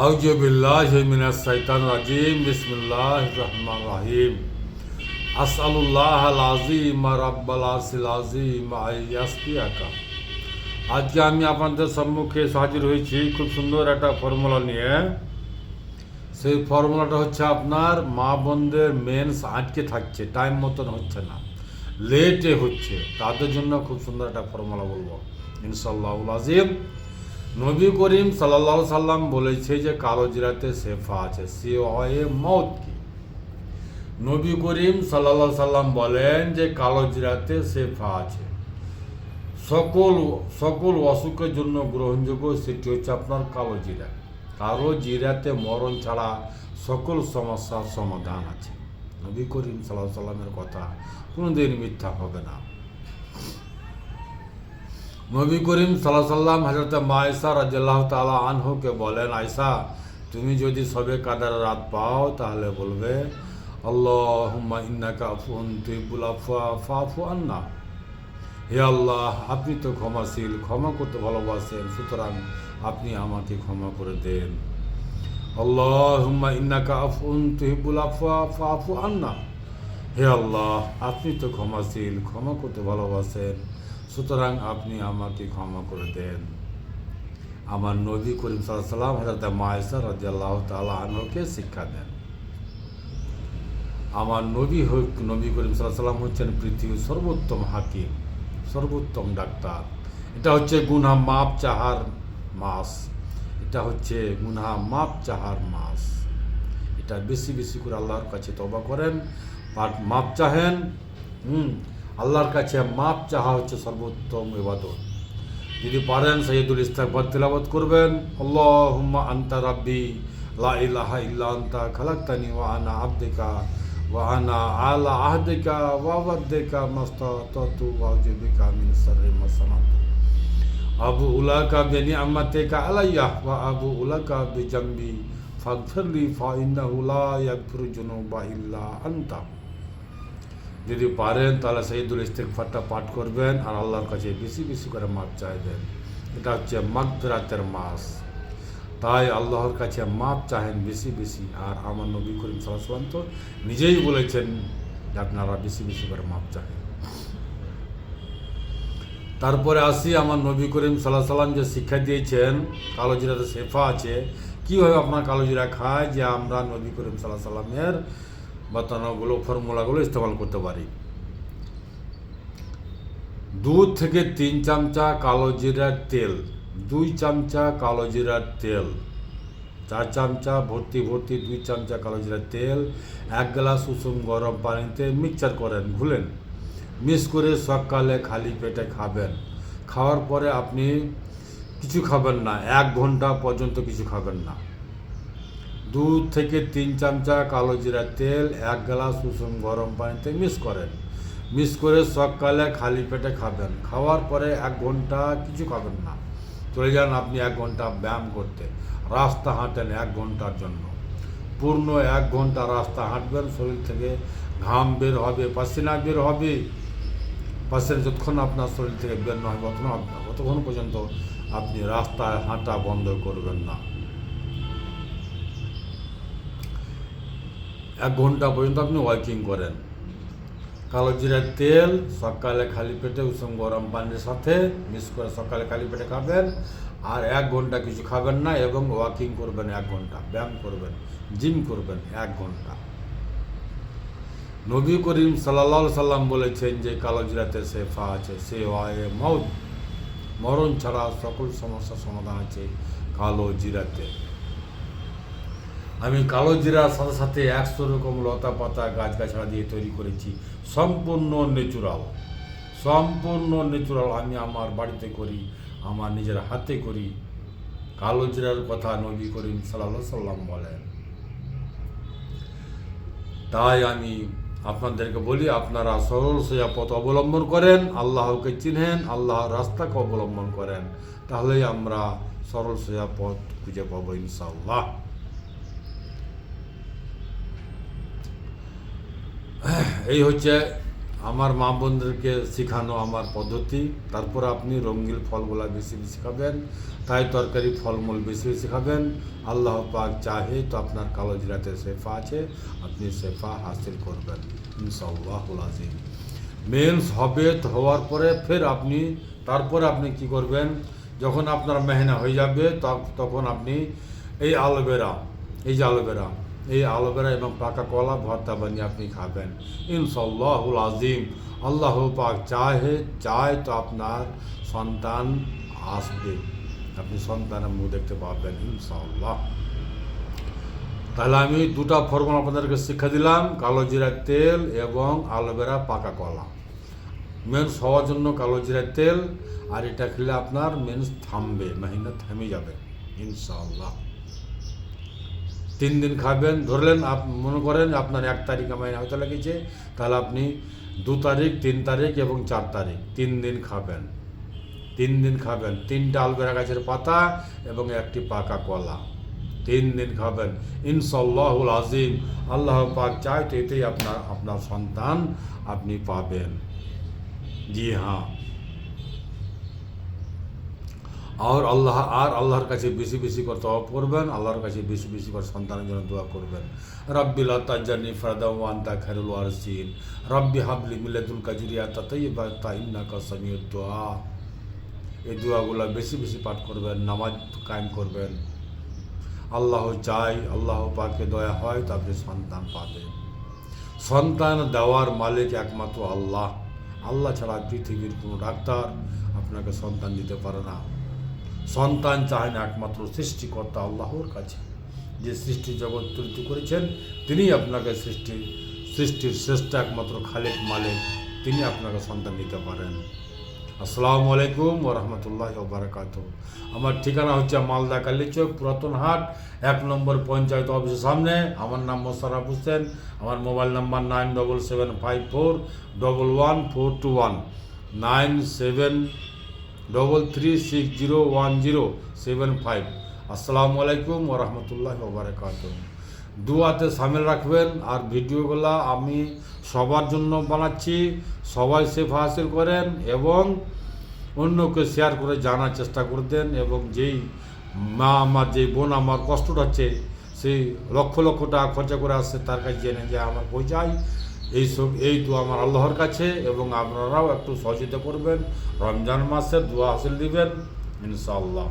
আউযু বিল্লাহি মিনাশ শাইতানির রাজিম বিসমিল্লাহির রহমানির রহিম আসআলুল্লাহাল আযীম রাব্বাল আরশিল আযীম আইয়াসফিয়াকা। আজকে আমি আপনাদের সম্মুখে হাজির হয়েছি খুব সুন্দর একটা ফর্মুলা নিয়ে। সেই ফর্মুলাটা হচ্ছে আপনার মা বোনদের মেন্স আটকে থাকছে, টাইম মতন হচ্ছে না, লেটে হচ্ছে, তাদের জন্য খুব সুন্দর একটা ফর্মুলা বলবো ইনশাআল্লাহুল আযীম। নবী করিম সাল্লাল্লাহু সাল্লাম বলেছে যে কালো জিরাতে শেফা আছে, সিওয়ে মৌত কি। নবী করিম সাল্লাল্লাহু সাল্লাম বলেন যে কালো জিরাতে শেফা আছে, সকল অসুখের জন্য গ্রহণযোগ্য সেটি হচ্ছে আপনার কালো জিরা। কালো জিরাতে মরণ ছাড়া সকল সমস্যার সমাধান আছে। নবী করিম সাল্লাল্লাহু সাল্লামের কথা কোনোদিন মিথ্যা হবে না। নবী করিম সাল্লাল্লাহু সাল্লাম হযরত মা আয়েশা রাদিয়াল্লাহু তাআলা আনহুকে বলেন, আয়েশা তুমি যদি সবে কাদার রাত পাও তাহলে বলবে আল্লাহুম্মা ইন্নাকা আফুউন তুহিব্বুল আফওয়া ফাফু আন্না। হে আল্লাহ, আপনি তো ক্ষমাশীল, ক্ষমা করতে ভালোবাসেন, সুতরাং আপনি আমাকে ক্ষমা করে দেন। আল্লাহুম্মা ইন্নাকা আফুউন তুহিব্বুল আফওয়া ফাফু আন্না। হে আল্লাহ, আপনি তো ক্ষমাশীল, ক্ষমা করতে ভালোবাসেন, সুতরাং আপনি আমাকে ক্ষমা করে দেন। আমার নবী করিম সাল্লাল্লাহু আলাইহি ওয়াসাল্লাম হযরত মা আয়েশা রাদিয়াল্লাহু তাআলা আনহাকে শিক্ষা দেন। আমার নবী করিম সাল্লাল্লাহু আলাইহি ওয়াসাল্লাম হচ্ছেন পৃথিবীর সর্বোত্তম হাকিম, সর্বোত্তম ডাক্তার। এটা হচ্ছে গুনাহ মাপ চাহার মাস, এটা হচ্ছে গুনাহ মাপ চাহার মাস। এটা বেশি বেশি করে আল্লাহর কাছে তওবা করেন, মাপ চাহেন। আল্লাহর কাছে মাপ চাহা হচ্ছে সর্বোত্তম ইবাদত। যদি পারেন সাইয়্যিদুল ইস্তিগফার তিলাওয়াত করবেন, আল্লাহুম্মা আনতা রাব্বি লা ইলাহা ইল্লা আনতা খালাকতানি ওয়া আনা আবদুকা ওয়া আনা আলা আহদিকা ওয়া ওয়াদদিকা মাস্তাতাতু ওয়া আউযু বিকা মিন শাররি মা সানাতু আবু উলাকা বিনিআমাতিকা আলাইয়া ওয়া আবু উলাকা বিজামবি ফাগফিরলি ফা ইন্নাহু লা ইয়াগফিরুয যুনুবা ইল্লা আনতা। যদি পারেন তাহলে সাইয়্যিদুল ইস্তিগফারটা পাঠ করবেন আর আল্লাহর কাছে বেশি বেশি করে মাপ চাইবেন। এটা হচ্ছে মাগফিরাতের মাস, তাই আল্লাহর কাছে মাপ চাহেন বেশি বেশি। আর আমার নবী করিম সাল্লাল্লাহু আলাইহি ওয়াসাল্লাম তো নিজেই বলেছেন যে আপনারা বেশি বেশি করে মাপ চাহেন। তারপরে আসি আমার নবী করিম সাল্লাল্লাহু আলাইহি ওয়াসাল্লাম যে শিক্ষা দিয়েছেন কালো জিরাতে শেফা আছে, কীভাবে আপনার কালো জিরা খায়, যে আমরা নবী করিম সাল্লাল্লাহু আলাইহি ওয়াসাল্লামের বাতানোগুলো ফর্মুলাগুলো ইস্তেমাল করতে পারি। 2 থেকে 3 চামচা কালো জিরার তেল, 2 চামচা কালো জিরার তেল, 4 চামচা ভর্তি 2 চামচা কালো জিরার তেল 1 গ্লাস উষুম গরম পানিতে মিক্সচার করেন, ঘুলেন, মিক্স করে সকালে খালি পেটে খাবেন। খাওয়ার পরে আপনি কিছু খাবেন না, 1 ঘন্টা পর্যন্ত কিছু খাবেন না। 2 থেকে 3 চামচা কালো জিরার তেল 1 গ্লাস উষুম গরম পানিতে মিক্স করেন, মিক্স করে সকালে খালি পেটে খাবেন। খাওয়ার পরে 1 ঘন্টা কিছু খাবেন না, চলে যান আপনি 1 ঘন্টা ব্যায়াম করতে, রাস্তা হাঁটেন 1 ঘন্টার জন্য। পূর্ণ 1 ঘন্টা রাস্তা হাঁটবেন, শরীর থেকে ঘাম বের হবে, পাসিনা বের হবে। পাসিনা যতক্ষণ আপনার শরীর থেকে বের না হবে ততক্ষণ পর্যন্ত আপনি রাস্তায় হাঁটা বন্ধ করবেন না। 1 ঘন্টা পর্যন্ত আপনি ওয়াকিং করেন। কালো জিরার তেল সকালে খালি পেটে উষুম গরম পানির সাথে মিক্স করে সকালে খালি পেটে খাবেন, আর 1 ঘন্টা কিছু খাবেন না, এবং ওয়াকিং করবেন 1 ঘন্টা, ব্যায়াম করবেন, জিম করবেন 1 ঘন্টা। নবী করিম সাল্লাল্লাহু আলাইহি সাল্লাম বলেছেন যে কালো জিরাতে শেফা আছে, সিওয়ে মৌত, মরণ ছাড়া সকল সমস্যার সমাধান আছে কালো জিরাতে। আমি কালো জিরার সাথে সাথে 100 রকম লতা পাতা গাছগাছড়া দিয়ে তৈরি করেছি, সম্পূর্ণ ন্যাচুরাল, সম্পূর্ণ ন্যাচুরাল। আমি আমার বাড়িতে করি, আমার নিজের হাতে করি। কালো জিরার কথা নবী করিম সাল্লাল্লাহু আলাইহি সাল্লাম বলেন। তাই আমি আপনাদেরকে বলি, আপনারা সরল সোজা পথ অবলম্বন করেন, আল্লাহকে চিনেন, আল্লাহর রাস্তাকে অবলম্বন করেন, তাহলেই আমরা সরল সোজা পথ খুঁজে পাবো ইনশাআল্লাহ। এই হচ্ছে আমার মা বোনদেরকে শেখানো আমার পদ্ধতি। তারপর আপনি রঙিন ফলগুলা বেশি বেশি খাবেন, তাই তরকারি ফলমূল বেশি বেশি খাবেন। আল্লাহ পাক চাহে তো আপনার কালোজিরাতে শেফা আছে, আপনি শেফা হাসিল করবেন ইনশাআল্লাহুল আজিম। মেন্স হবে হওয়ার পরে তারপরে আপনি কি করবেন, যখন আপনার মেহনা হয়ে যাবে তখন আপনি এই অ্যালোভেরা এবং পাকা কলা ভর্তা বানিয়ে আপনি খাবেন ইনশাআল্লাহুল আজিম। আল্লাহ পাক চায় তো আপনার সন্তান আসবে, আপনি সন্তানের মুখ দেখতে পাবেন ইনশাআল্লাহ। তাহলে আমি দুটা ফর্মুলা আপনাদেরকে শিক্ষা দিলাম, কালো জিরার তেল এবং অ্যালোভেরা পাকা কলা। মেন্স হওয়ার জন্য কালো জিরার তেল, আর এটা খেলে আপনার মেন্স থামবে, মাহিনা থেমে যাবে ইনশাআল্লাহ। 3 দিন খাবেন। ধরলেন মনে করেন আপনার 1 তারিখে মাহিনা হতে লেগেছে, তাহলে আপনি 2 তারিখ, 3 তারিখ এবং 4 তারিখ 3 দিন খাবেন। 3টা অ্যালোভেরা গাছের পাতা এবং 1টি পাকা কলা 3 দিন খাবেন ইনশাআল্লাহুল আজিম। আল্লাহ পাক চায় তো এতেই আপনার সন্তান আপনি পাবেন। জি হ্যাঁ, আর আল্লাহর কাছে বেশি বেশি করে তওয়াব করবেন, আল্লাহর কাছে বেশি বেশি করে সন্তানের জন্য দোয়া করবেন। রব্বি লা তাজআলনি ফারদা ওয়া আনতা খায়রুল ওয়ারিসিন, রব্বি হাবলি মিন লাদুনকা যুররিয়াতান তাইয়্যিবাতান ইন্নাকা সামিউদ দুআ। এই দোয়াগুলো বেশি বেশি পাঠ করবেন, নামাজ কায়েম করবেন। আল্লাহ চাই, আল্লাহ পাকে দয়া হয় তো আপনি সন্তান পাবেন। সন্তান দেওয়ার মালিক একমাত্র আল্লাহ ছাড়া পৃথিবীর কোনো ডাক্তার আপনাকে সন্তান দিতে পারে না। সন্তান চায় না একমাত্র সৃষ্টিকর্তা আল্লাহর কাছে, যে সৃষ্টি জগৎ তৈরি করেছেন তিনি আপনাকে সৃষ্টির শ্রেষ্ঠ একমাত্র খালেক মালিক, তিনি আপনাকে সন্তান দিতে পারেন। আসসালামু আলাইকুম ওয়া রাহমাতুল্লাহি ওয়া বারাকাতুহু। আমার ঠিকানা হচ্ছে মালদা কালীচক পুরাতন হাট 1 নম্বর পঞ্চায়েত অফিসের সামনে। আমার নাম মোশাররফ হোসেন। আমার মোবাইল নাম্বার 9775411421 9733601075। আসসালামু আলাইকুম ওয়া রাহমাতুল্লাহি ওয়া বারাকাতুহু। দুয়াতে সামিল রাখবেন। আর ভিডিওগুলো আমি সবার জন্য বানাচ্ছি, সবাই শেফা হাসিল করেন এবং অন্যকে শেয়ার করে জানার চেষ্টা করতেন। এবং যেই বোন আমার কষ্টটা হচ্ছে, সেই লক্ষ লক্ষ টাকা খরচা করে আসছে, তার কাছে জেনে যে আমার পৌঁছায় এই দোয়া আমার আল্লাহর কাছে। এবং আপনারাও একটু সহযোগিতা করবেন, রমজান মাসে দোয়া হাসিল দিবেন ইনশাআল্লাহ।